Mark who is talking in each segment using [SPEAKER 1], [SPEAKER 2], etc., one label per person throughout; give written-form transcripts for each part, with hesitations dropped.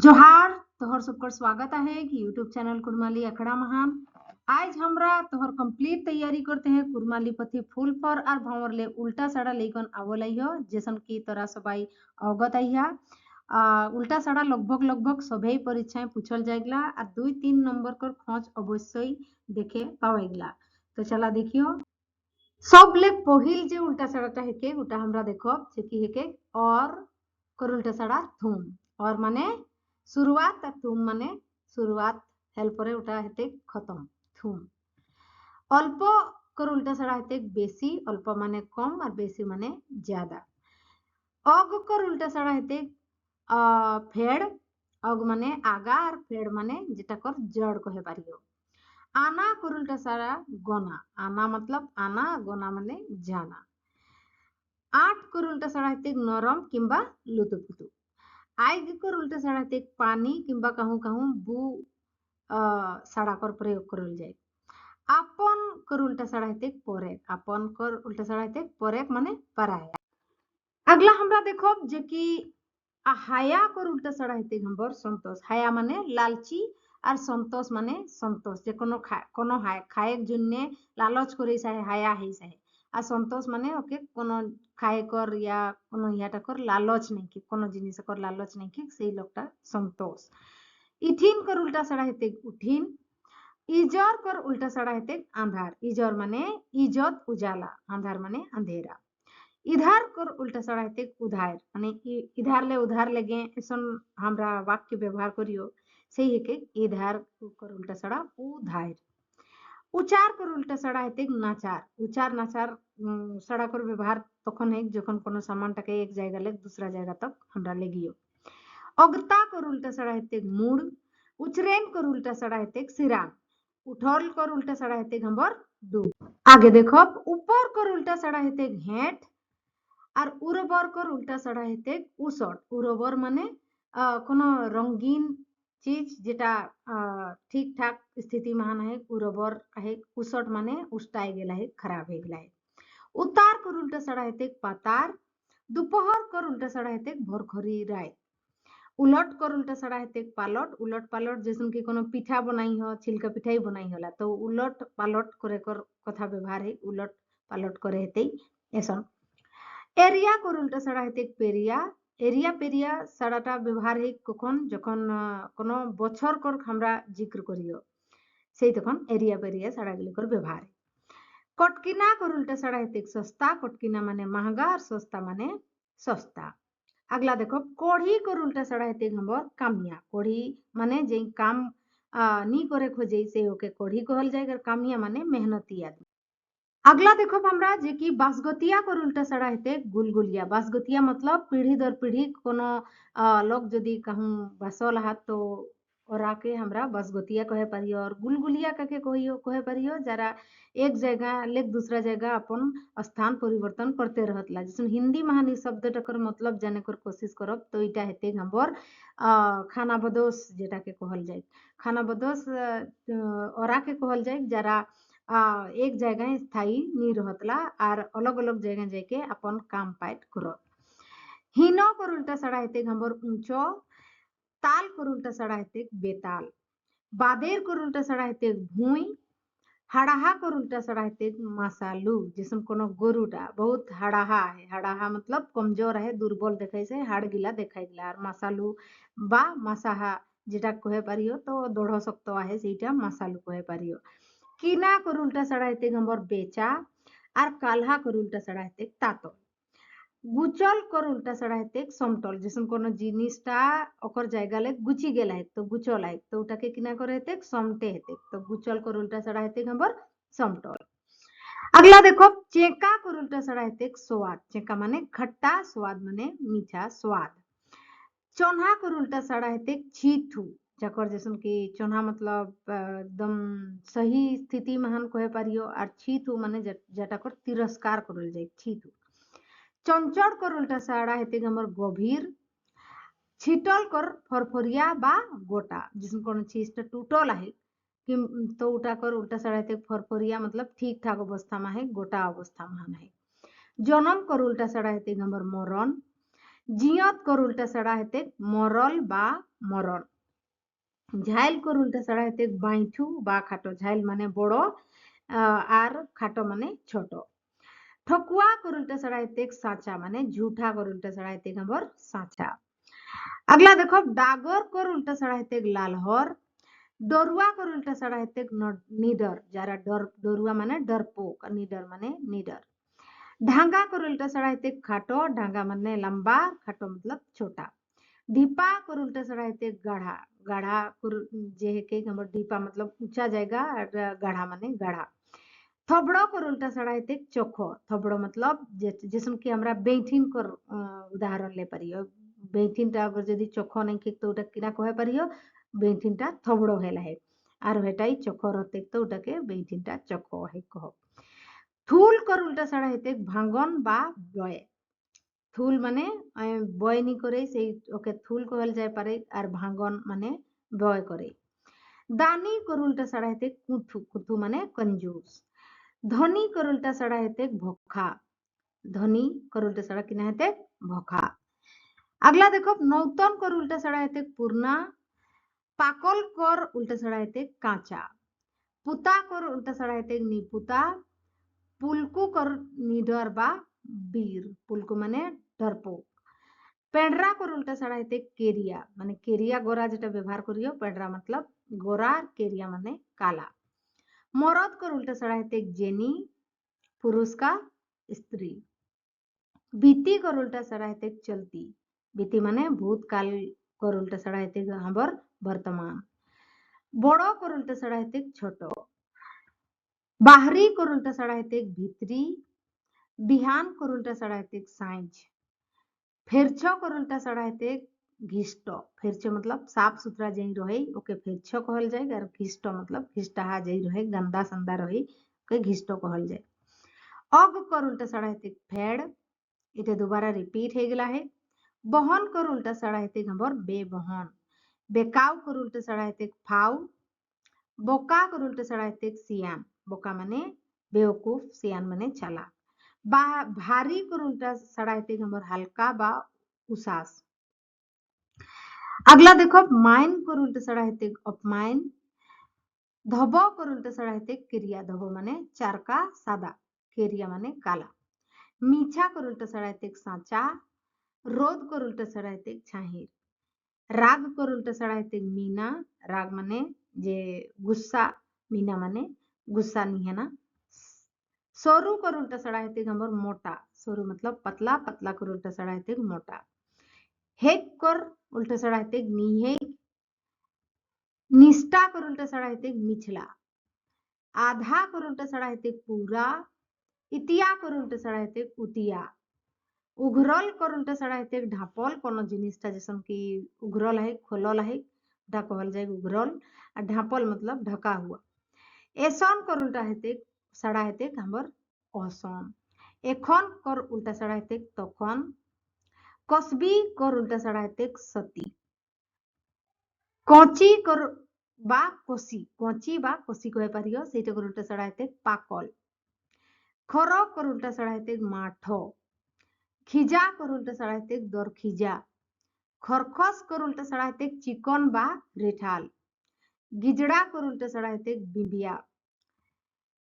[SPEAKER 1] जोहार तोहर सबकर स्वागत है कि यूट्यूब चैनल कुरमाली अखड़ा महान। आज हमरा तोहर कंप्लीट तैयारी करते हैं कुरमाली पथी फूल पर और भंवर ले उल्टा साड़ा लेकन आवल हो जैसन की तोरा सबाई अवगत आइया। उल्टा साड़ा लगभग लगभग सभी परीक्षाएं पूछल जाएगला और 2-3 नंबर कर खोज अवश्य देखे पावेगला। तो चला देखियो सब ले पहिल जे उल्टा साड़ाटा हेके उटा हमरा देखो जे की हेके और कर उल्टा साड़ा थूम और माने शुरुआत আর তুম মানে শুরুয়াত হেল্প করে ওটা হেতে খতম থুম অল্প कर उल्टा साड़ा हेते बेसी अल्प माने कम और बेसी माने ज्यादा अग कर उल्टा साड़ा हेते फेड़ अग माने आगा और फेड़ माने जेटा कर जड़ कहे पारियो आना कर उल्टा साड़ा गोना आना मतलब आना गोना माने जाना आठ कर उल्टा साड़ा हेते नरम किंबा लुतुपुतु आग कर उल्टा साड़ा हेते पानी किंबा कहूँ कहूँ बू साड़ा कर प्रयोग करल जाए आपन कर उल्टा साड़ा हेते परेक आपन कर उल्टा साड़ा हेते परेक माने पराया। अगला हमरा देखो जे कि हाया कर उल्टा साड़ा हेते हमर संतोष हाया माने लालची और संतोष माने संतोष जे कोनो खाए जुन्ने लालच करे चाहे हाया है चाहे आ संतोष माने ओके कोनो खाए कर या कोनो याटा कर लालच नहीं कि कोनो जिनिस कर लालच नहीं कि सेई लोकटा संतोष। इथिन कर उल्टा साड़ा हेते उठिन इजर कर उल्टा साड़ा हेते आंधार इजर माने इजत उजाला आंधार माने अंधेरा इधार कर उल्टा साड़ा हेते उधार माने इधार ले उधार लगे ऐसन हमरा वाक्य व्यवहार करियो सही है के इधार कर उल्टा साड़ा उधार उचार कर उल्टा साड़ा हेते नाचार उचार नाचार साड़ा कर व्यवहार तखन है जखन कोनो सामानटाके एक जायगा ले दूसरा जायगा तक हमरा लेगियो अगता कर उल्टा साड़ा हेते मूड उचरेन कर उल्टा साड़ा हेते सिरान उठल कर उल्टा साड़ा हेते हमर दू आगे देखो ऊपर कर उल्टा साड़ा हेते घेट और उर्वर कर उल्टा साड़ा हेते उसट उर्वर माने कोनो रंगीन चीज जेटा ठीक ठाक स्थिति में है उर्वर है उसट माने उष्टाई गेला है खराब है गेला है उतार कर उल्टा साड़ा हेते पातार दोपहर कर उल्टा साड़ा हेते भोरखरी राय उलट कर उल्टा साड़ा हेते पालट उलट पालट जैसन कि कोनो पिठा बनाई हो छिलका पिठाई बनाई होला तो उलट पालट करे कर कथा व्यवहार है उलट पालट करे हेते ऐसन एरिया कर उल्टा साड़ा हेते पेरिया एरिया पेरिया साड़ाटा व्यवहार है कखन जखन कोनो बछर कर हमरा जिक्र करियो সেই তখন এরিয়া পেরিয়া সাড়াগুলিকর ব্যবহার কটকিনা कर उल्टा साड़ा हेते सस्ता कटकिना माने महंगा और सस्ता माने सस्ता। अगला देखो कोढ़ी कर उल्टा साड़ा हेते हमर कामिया कोढ़ी माने जे काम नी करे खोजे से ओके कोढ़ी कहल जाए और कामिया माने मेहनती आदमी। अगला देखो हमरा जे कि बासगतिया कर उल्टा साड़ा हेते गुलगुलिया बासगतिया मतलब पीढ़ी दर पीढ़ी कोनो लोग जदि कहूँ बसल हाथ तो ओरा के हमरा बासगतिया कहे पारियो और गुलगुलिया कहे कहियो कहे पारियो जरा एक जगह ले दूसरा जगह अपन स्थान परिवर्तन करते रहतला जैसे हिंदी महानी शब्द टकर मतलब जाने कर कोशिश करब तो इटा हेते हमर खाना बदोश जेटा के कहल जाए खाना बदोश ओरा के कहल जाए जरा एक जगह स्थायी नी रहतला और अलग अलग जगह जाके अपन काम पाइट करत हिनो कर उल्टा साड़ा हेते हमर ऊंचो ताल कर उल्टा साड़ा हेते बेताल बादेर कर उल्टा साड़ा हेते भूई हड़ाहा कर उल्टा साड़ा हेते मसालू जिसम कोनो गोरुटा बहुत हड़ाहा है हड़ाहा मतलब कमजोर है दुर्बल देखे से हाड़ गिला देखाई दिला और मसालू बा मसाहा जेटा कहे पारियो तो दृढ़ शक्त है सेटा मसालू कहे पारियो किना कर उल्टा साड़ा हेते हमर बेचा और काल्हा कर उल्टा साड़ा हेते तातो गुचल कर उल्टा साड़ा हेते समतल जैसे कोनो जिनिसटा ओकर जायगा ले गुची गेला है तो गुचल है तो ओटाके किना करे हेते समटे हेते तो गुचल कर उल्टा साड़ा हेते हमर समतल। अगला देखो चेका कर उल्टा साड़ा हेते स्वाद चेका माने खट्टा स्वाद माने मीठा स्वाद चोन्हा कर उल्टा साड़ा हेते छीथू जकर जैसन कि चोन्हा मतलब एकदम सही स्थिति में हम कहे पारियो और छीथू माने जटा कर तिरस्कार करल जाए छीथू चंचड़ कर उल्टा साड़ा हेते हमर गभीर छिटल कर फरफरिया बा गोटा जिसमें कोनो चीजटा टूटल है कि तो उटा कर उल्टा साड़ा हेते फरफरिया मतलब ठीक ठाक अवस्था में है गोटा अवस्था में है जन्म कर उल्टा साड़ा हेते हमर मरण जियत कर उल्टा सड़ा हेते मरल बा मरण। झाइल कर उल्टा सड़ा हेते बाइठू बा खाटो। झाइल माने बड़ो আর খাটো মানে ছোট। ঠকুয়া कर उल्टा सड़ा हेते साचा माने झूठा कर उल्टा सड़ा हेते हमर साचा। अगला देखो डागर कर उल्टा सड़ा हेते लालहर। डरुआ कर उल्टा सड़ा हेते निडर। যারা डरुआ माने डरपोक और निडर माने निडर। ढांगा कर उल्टा सड़ा हेते खाटो। ढांगा माने लंबा, खाटो मतलब छोटा। ढीपा कर उल्टा सड़ा हेते गाढ़ा। गाढ़ा जे है के हमर ढीपा मतलब ऊंचा जाएगा और गाढ़ा माने गाढ़ा। थबड़ो कर उल्टा सड़ा हेते चोखो। थबड़ो मतलब जैसन कि हमरा बेठिन कर उदाहरण ले पारियो। बेठिनटा अगर यदि चोखो नहीं खेक तो ওটা কিনা কহে পারিও বেঠিনটা থবড়ো হেলা হে আর হেটাই চোখো রতে তো ওটাকে বেঠিনটা চোখো হে কহ। থুল कर উল্টা সড়া হেতে ভাঙ্গন বা বয়। থুল মানে বয় নি করে সেই ওকে থুল কহল যায় পারে আর ভাঙ্গন মানে বয় করে। দানি कर উল্টা সড়া হেতে কুথু। কুথু মানে कंजूस। धनी कर उल्टा सड़ा हेते भोखा। धनी कर उल्टा सड़ा किना हेते भोखा। अगला देखो नौतन कर उल्टा सड़ा हेते पूर्णा। पाकल कर उल्टा सड़ा हेते कांचा। पुता कर उल्टा सड़ा हेते निपुता। पुलकू कर निडर बा वीर। पुलकू माने डरपोक। पेड़रा कर उल्टा सड़ा हेते केरिया माने केरिया गोरा जेटा व्यवहार करियो पेड़रा मतलब गोरा केरिया माने काला। मरद कर उल्टा सड़ा हेते जेनी। पुरुष का स्त्री। बीती कर उल्टा सड़ा हेते चलती। बीती माने भूतकाल कर उल्टा सड़ा हेते हमर वर्तमान। बड़ो कर उल्टा सड़ा हेते छोटो। बाहरी कर उल्टा सड़ा हेते भीतरी। बिहान कर उल्टा सड़ा हेते साँझ। फेरछो कर उल्टा सड़ा हेते घिष्टो। फेरछो मतलब साफ सुथरा जही रहे ओके फेरछो कहल जाए और घिष्टो मतलब घिष्टहा जही रहे गंदा संदा रहे ओके घिष्टो कहल जाए। अग कर उल्टा सड़ा हेते फेड़। इटे दोबारा रिपीट हे गला है। बहन कर उल्टा सड़ा हेते हमर बेबहन। बेकाव कर उल्टा सड़ा हेते फाव। बोका कर उल्टा सड़ा हेते सियान। बोका माने बेवकूफ, सियान माने चालाक। भारी कर उल्टा सड़ा हेते हमर हल्का बा उसास। अगला देखो माइन कर उल्टा सड़ा हेते अपमाइन। धबो कर उल्टा सड़ा हेते क्रिया। धबो माने चारका सादा, केरिया माने काला। मीठा कर उल्टा सड़ा हेते साचा। रोद कर उल्टा सड़ा हेते छाहिर। राग कर उल्टा सड़ा हेते मीना। राग माने जे गुस्सा, मीना माने गुस्सा नहीं है ना। सोरू कर उल्टा सड़ा हेते हमर मोटा। सोरू मतलब पतला, पतला कर उल्टा सड़ा हेते मोटा। हेक कर उल्टा सड़ा हेते निहे। निष्ठा कर उल्टा सड़ा हेते मिछला। आधा कर उल्टा सड़ा हेते पूरा। इतिया कर उल्टा सड़ा हेते उतिया। उघरल कर उल्टा सड़ा हेते ढापल कोनो जिनिसटा जैसन कि उघरल है खोलल है ढा कहल जाए उघरल और ढापल मतलब ढका हुआ। एसन कर उल्टा हेते सड़ा हेते हमर असन। एखन कर उल्टा सड़ा हेते तखन। कसबी कर उल्टा सड़ा हेते सती। कची कर बा कसी। कची बा कसी कहे पारियो सेटा कर उल्टा सड़ा हेते पाकल। खरो कर उल्टा सड़ा हेते माठो। खिजा कर उल्टा सड़ा हेते दरखिजा। खरखस कर उल्टा सड़ा हेते चिकन बा रेठाल। गिजड़ा कर उल्टा सड़ा हेते बिबिया।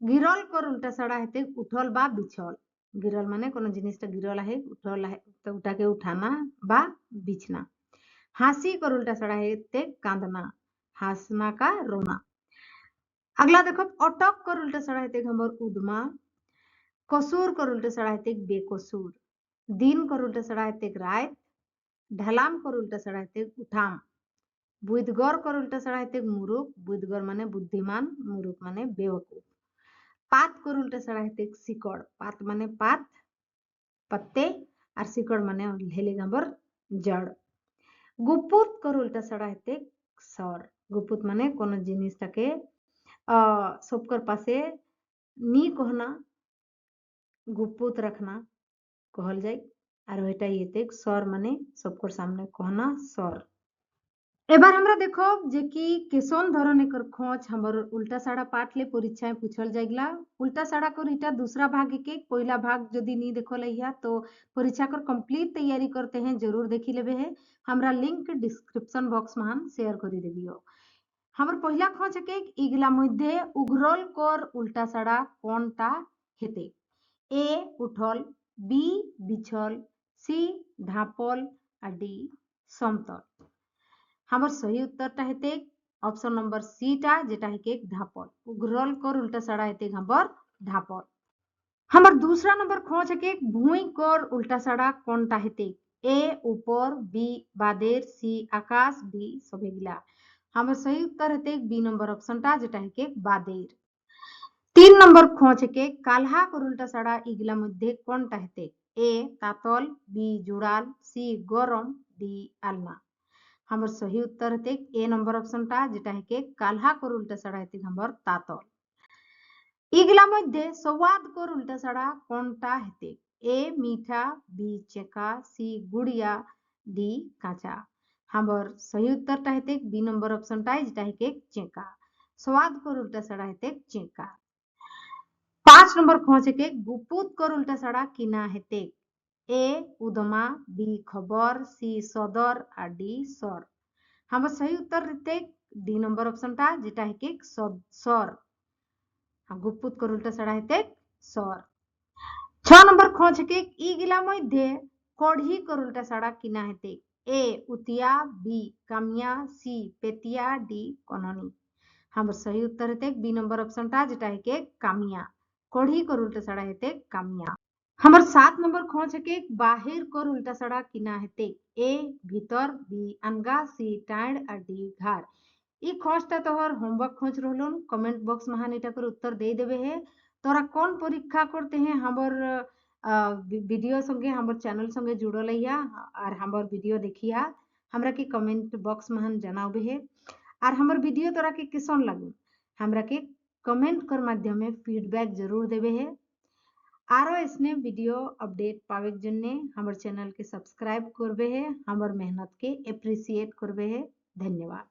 [SPEAKER 1] गिरल कर उल्टा सड़ा हेते उठल बा बिछल। गिरल माने कोनो जिनिसटा गिरल है उठल है तो उठाके उठाना बा बिछना। हासी कर उल्टा सड़ा हेते कांदना। हंसना का रोना। अगला देखो अटक कर उल्टा सड़ा हेते हमर उदमा। कसूर कर उल्टा सड़ा हेते बेकसूर। दिन कर उल्टा सड़ा हेते रात। ढलाम कर उल्टा सड़ा हेते उठाम। बुद्धगर कर उल्टा सड़ा हेते मूर्ख। बुद्धगर माने बुद्धिमान, मूर्ख माने बेवकूफ। पात कर उल्टा सड़ा हेते सिकड़। पात माने पात पत्ते और सिकड़ माने हेले गंबर जड़। गुपुत कर उल्टा सड़ा हेते सर। गुपुत माने कोनो जिनिसटाके सबकर पासे नी कहना गुपुत रखना कहल जाए और हेटा हेते सर माने सबकर सामने कहना सर। एबार हमरा देखो जे कि केसन धरन एकर खोज हमर उल्टा साड़ा पाठ ले परीक्षाएं पूछल जाइला। उल्टा साड़ा कर इटा दूसरा भाग के पहला भाग यदि नहीं देखो लइहा तो परीक्षा कर कंप्लीट तैयारी करते हैं जरूर देखी लेबे है। हमरा लिंक डिस्क्रिप्शन बॉक्स में हम शेयर करी देबियो। हमर पहला खोज के इगला मध्य उघरल कर उल्टा साड़ा कोनटा हेते। ए उठल, बी बिछल, सी ढापल आ डी समतल। हमर सही उत्तरटा हेते ऑप्शन नंबर सी टा जेटा हेके ढापल। उघरल कर उल्टा साड़ा हेते हमर ढापल। हमर दूसरा नंबर खोज हेके भूई कर उल्टा साड़ा कोनटा हेते। ए ऊपर, बी बादेर, सी आकाश, डी सभेगिला। हमर सही उत्तर हेते बी नंबर ऑप्शन टा जेटा हेके बादेर। 3 नंबर खोज हेके काल्हा कर उल्टा साड़ा इगला मध्य कोनटा हेते। ए तातल, बी जुड़ाल, सी गरम, डी आलना। हमर सही उत्तर हेते ए नंबर ऑप्शन टा जेटा हेके काल्हा कर उल्टा साड़ा हेते हमर तातल। इगला मध्य संवाद कर उल्टा साड़ा कोनटा हेते। ए मीठा, बी चेका, सी गुड़िया, डी काचा। हमर सही उत्तर टा हेते बी नंबर ऑप्शन टा जेटा हेके चेका। स्वाद कर उल्टा साड़ा हेते चेका। 5 नंबर खोज हेके गुपुत कर उल्टा साड़ा किना हेते। ए उदमा, बी खबर, सी सदर आ डी सर। हमर सही उत्तर हेते डी नंबर ऑप्शन टा जेटा हेके सर। गुपुत कर उल्टा साड़ा हेते सर। 6 नंबर खोज हेके इगला मध्य कढ़ी कर उल्टा साड़ा किना हेते। ए उतिया, बी कामिया, सी पेतिया, डी कननी। हमर सही उत्तर हेते बी नंबर ऑप्शन टा जेटा हेके कामिया। कढ़ी कर उल्टा साड़ा हेते कामिया। हमर 7 नंबर खोज हेके बाहिर कर उल्टा साड़ा किना हेते। ए भीतर, बी अनगा, सी टाइड आ डी घर। ई खोजटा तोहर होमवर्क खोज रहलन। कमेंट बॉक्स में हान एटा कर उत्तर दे देबे है। तोरा कौन परीक्षा करते हैं हमर वीडियो संगे हमर चैनल संगे जुड़ल रहिया और हमर वीडियो देखिया। हमरा के कमेंट बॉक्स में हान जनावे है। और हमर वीडियो तोरा के कैसन लगे हमरा के कमेंट कर माध्यम में फीडबैक जरूर देवे है। आरो इसने वीडियो अपडेट पावे जन्ने हमर चैनल के सब्सक्राइब करबे है। हमर मेहनत के एप्रिसिएट करबे है। धन्यवाद।